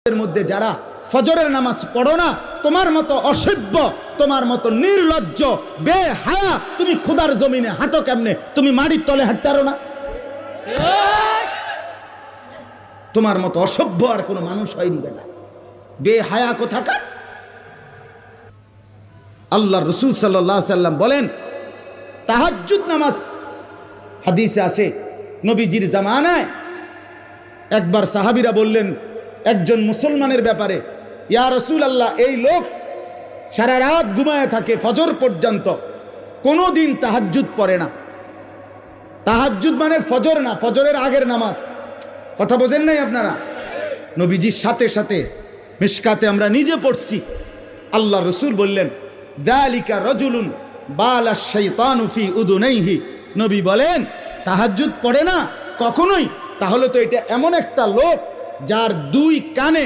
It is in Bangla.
এর মধ্যে যারা ফজরের নামাজ পড়ো না, তোমার মতো অসভ্য, তোমার মতো নির্লজ্জ, বেহায়া, তুমি খোদার জমিনে হাঁটো কেমনে? তুমি মাটির তলে হাঁটতে পারো না? তোমার মতো অসভ্য আর কোনো মানুষ হয়নি বেটা, বেহায়া কোথাকার। আল্লাহ রসুল সাল্লাল্লাহু আলাইহি সাল্লাম বলেন তাহাজ্জুদ নামাজ, হাদিসে আছে নবীজির জামানায় একবার সাহাবীরা বললেন একজন মুসলমানের ব্যাপারে, ইয়া রাসূলুল্লাহ, এই লোক সারা রাত ঘুমায় থাকে ফজর পর্যন্ত, কোনো দিন তাহাজ্জুদ পড়ে না। তাহাজ্জুদ মানে ফজর না, ফজরের আগের নামাজ। কথা বোঝেন নাই আপনারা? নবীজির সাথে সাথে মিশকাতে আমরা নিজে পড়ছি, আল্লাহ রসুল বললেন যালিকা রাজুলুন বালাশ শাইতানু ফি উদুনাইহি। নবী বলেন তাহাজ্জুদ পড়ে না কখনোই, তাহলে তো এটা এমন একটা লোক যার দুই কানে